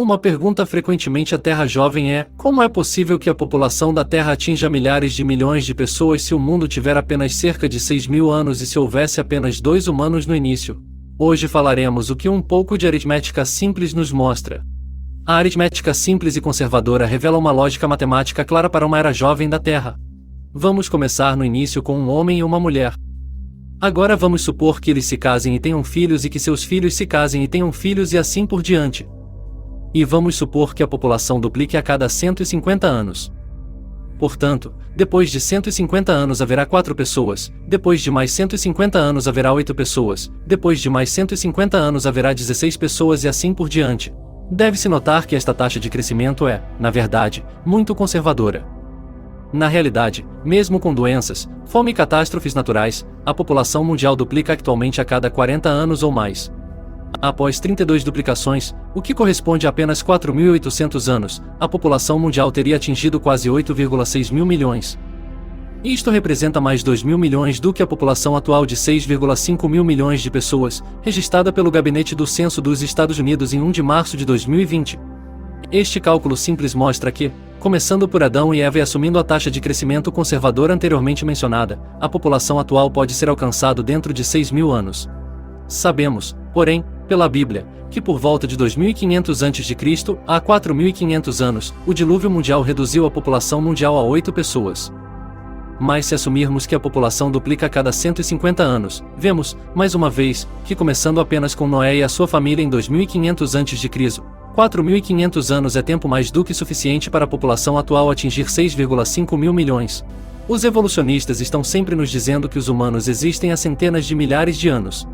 Uma pergunta frequentemente à Terra jovem é: como é possível que a população da Terra atinja milhares de milhões de pessoas se o mundo tiver apenas cerca de 6.000 anos e se houvesse apenas 2 humanos no início? Hoje falaremos o que um pouco de aritmética simples nos mostra. A aritmética simples e conservadora revela uma lógica matemática clara para uma era jovem da Terra. Vamos começar no início com um homem e uma mulher. Agora vamos supor que eles se casem e tenham filhos e que seus filhos se casem e tenham filhos e assim por diante. E vamos supor que a população duplique a cada 150 anos. Portanto, depois de 150 anos haverá 4 pessoas, depois de mais 150 anos haverá 8 pessoas, depois de mais 150 anos haverá 16 pessoas e assim por diante. Deve-se notar que esta taxa de crescimento é, na verdade, muito conservadora. Na realidade, mesmo com doenças, fome e catástrofes naturais, a população mundial duplica atualmente a cada 40 anos ou mais. Após 32 duplicações, o que corresponde a apenas 4.800 anos, a população mundial teria atingido quase 8,6 mil milhões. Isto representa mais 2 mil milhões do que a população atual de 6,5 mil milhões de pessoas, registrada pelo Gabinete do Censo dos Estados Unidos em 1 de março de 2020. Este cálculo simples mostra que, começando por Adão e Eva e assumindo a taxa de crescimento conservadora anteriormente mencionada, a população atual pode ser alcançada dentro de 6.000 anos. Sabemos, porém, pela Bíblia, que por volta de 2500 a.C., há 4.500 anos, o dilúvio mundial reduziu a população mundial a 8 pessoas. Mas se assumirmos que a população duplica a cada 150 anos, vemos, mais uma vez, que começando apenas com Noé e a sua família em 2500 a.C., 4.500 anos é tempo mais do que suficiente para a população atual atingir 6,5 mil milhões. Os evolucionistas estão sempre nos dizendo que os humanos existem há centenas de milhares de anos.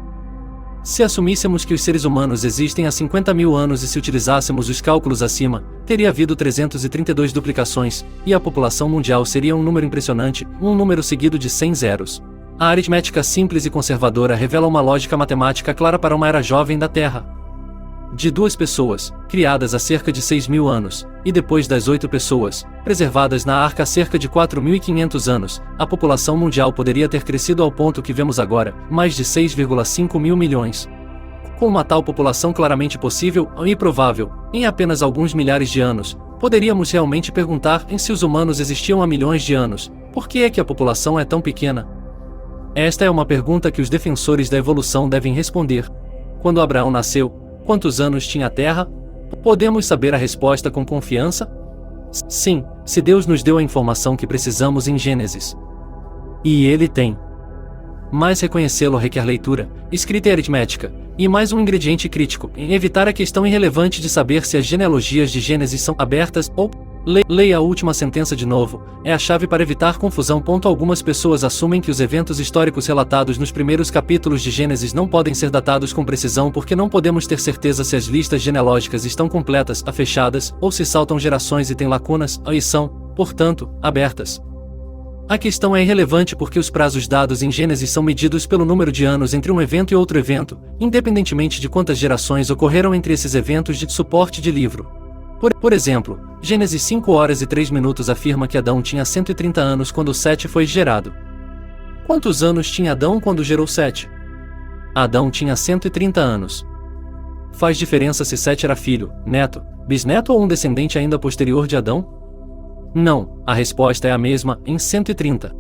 Se assumíssemos que os seres humanos existem há 50 mil anos e se utilizássemos os cálculos acima, teria havido 332 duplicações, e a população mundial seria um número impressionante, um número seguido de 100 zeros. A aritmética simples e conservadora revela uma lógica matemática clara para uma era jovem da Terra. De 2 pessoas, criadas há cerca de 6.000 anos, e depois das 8 pessoas, preservadas na arca há cerca de 4.500 anos, a população mundial poderia ter crescido ao ponto que vemos agora, mais de 6,5 mil milhões. Com uma tal população claramente possível e provável, em apenas alguns milhares de anos, poderíamos realmente perguntar se os humanos existiam há milhões de anos, por que é que a população é tão pequena? Esta é uma pergunta que os defensores da evolução devem responder. Quando Abraão nasceu, quantos anos tinha a Terra? Podemos saber a resposta com confiança? Sim, se Deus nos deu a informação que precisamos em Gênesis. E Ele tem. Mas reconhecê-lo requer leitura, escrita e aritmética, e mais um ingrediente crítico, em evitar a questão irrelevante de saber se as genealogias de Gênesis são abertas ou... Leia a última sentença de novo, é a chave para evitar confusão. Algumas pessoas assumem que os eventos históricos relatados nos primeiros capítulos de Gênesis não podem ser datados com precisão porque não podemos ter certeza se as listas genealógicas estão completas, fechadas, ou se saltam gerações e têm lacunas, e são, portanto, abertas. A questão é irrelevante porque os prazos dados em Gênesis são medidos pelo número de anos entre um evento e outro evento, independentemente de quantas gerações ocorreram entre esses eventos de suporte de livro. Por exemplo, Gênesis 5 horas e 3 minutos afirma que Adão tinha 130 anos quando Sete foi gerado. Quantos anos tinha Adão quando gerou Sete? Adão tinha 130 anos. Faz diferença se Sete era filho, neto, bisneto ou um descendente ainda posterior de Adão? Não, a resposta é a mesma, em 130.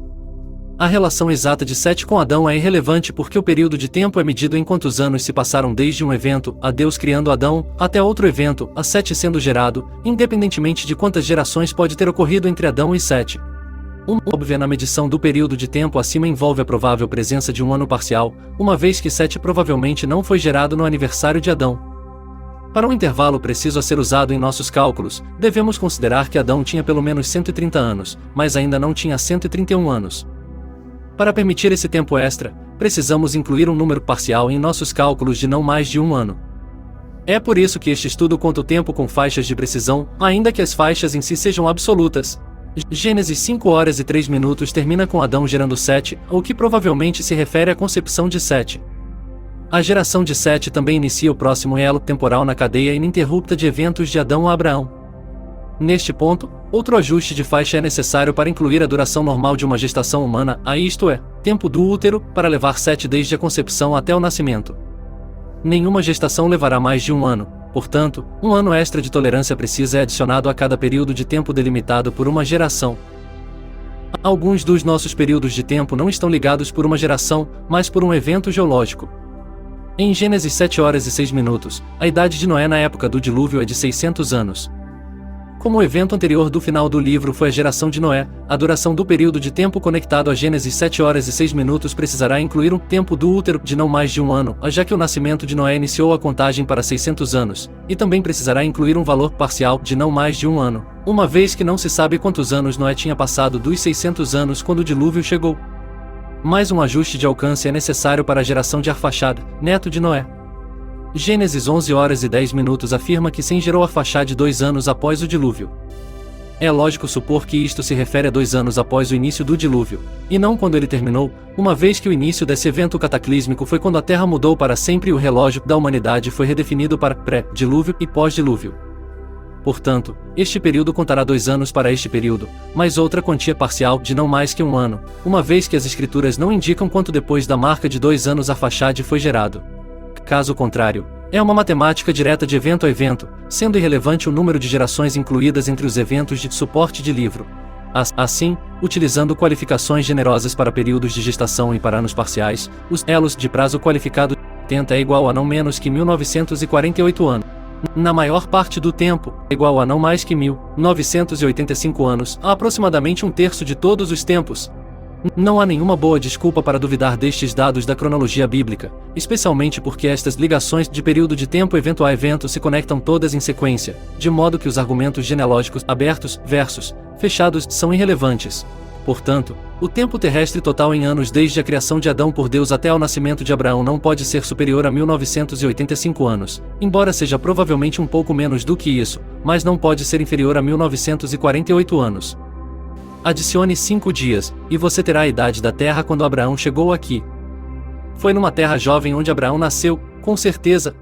A relação exata de Sete com Adão é irrelevante porque o período de tempo é medido em quantos anos se passaram desde um evento, a Deus criando Adão, até outro evento, a Sete sendo gerado, independentemente de quantas gerações pode ter ocorrido entre Adão e Sete. Uma óbvia na medição do período de tempo acima envolve a provável presença de um ano parcial, uma vez que Sete provavelmente não foi gerado no aniversário de Adão. Para um intervalo preciso a ser usado em nossos cálculos, devemos considerar que Adão tinha pelo menos 130 anos, mas ainda não tinha 131 anos. Para permitir esse tempo extra, precisamos incluir um número parcial em nossos cálculos de não mais de um ano. É por isso que este estudo conta o tempo com faixas de precisão, ainda que as faixas em si sejam absolutas. Gênesis 5 horas e 3 minutos termina com Adão gerando Sete, o que provavelmente se refere à concepção de Sete. A geração de Sete também inicia o próximo elo temporal na cadeia ininterrupta de eventos de Adão a Abraão. Neste ponto, outro ajuste de faixa é necessário para incluir a duração normal de uma gestação humana, isto é, tempo do útero, para levar Sete desde a concepção até o nascimento. Nenhuma gestação levará mais de um ano, Portanto, um ano extra de tolerância precisa é adicionado a cada período de tempo delimitado por uma geração. Alguns dos nossos períodos de tempo não estão ligados por uma geração, mas por um evento geológico. Em Gênesis 7 horas e 6 minutos, a idade de Noé na época do dilúvio é de 600 anos. Como o evento anterior do final do livro foi a geração de Noé, a duração do período de tempo conectado a Gênesis 7 horas e 6 minutos precisará incluir um tempo do útero de não mais de um ano, já que o nascimento de Noé iniciou a contagem para 600 anos, e também precisará incluir um valor parcial de não mais de um ano, uma vez que não se sabe quantos anos Noé tinha passado dos 600 anos quando o dilúvio chegou. Mais um ajuste de alcance é necessário para a geração de Arfaxad, neto de Noé. Gênesis 11 horas e 10 minutos afirma que Sem gerou Arfaxad 2 anos após o dilúvio. É lógico supor que isto se refere a 2 anos após o início do dilúvio, e não quando ele terminou, uma vez que o início desse evento cataclísmico foi quando a Terra mudou para sempre e o relógio da humanidade foi redefinido para pré-dilúvio e pós-dilúvio. Portanto, este período contará 2 anos para este período, mais outra quantia parcial de não mais que um ano, uma vez que as escrituras não indicam quanto depois da marca de 2 anos Arfaxad foi gerado. Caso contrário, é uma matemática direta de evento a evento, sendo irrelevante o número de gerações incluídas entre os eventos de suporte de livro. Assim, utilizando qualificações generosas para períodos de gestação e para anos parciais, os elos de prazo qualificado 80 é igual a não menos que 1948 anos. Na maior parte do tempo, igual a não mais que 1985 anos, a aproximadamente um terço de todos os tempos. Não há nenhuma boa desculpa para duvidar destes dados da cronologia bíblica, especialmente porque estas ligações de período de tempo evento a evento se conectam todas em sequência, de modo que os argumentos genealógicos abertos versus fechados são irrelevantes. Portanto, o tempo terrestre total em anos desde a criação de Adão por Deus até ao nascimento de Abraão não pode ser superior a 1985 anos, embora seja provavelmente um pouco menos do que isso, mas não pode ser inferior a 1948 anos. Adicione 5 dias, e você terá a idade da Terra quando Abraão chegou aqui. Foi numa terra jovem onde Abraão nasceu, com certeza,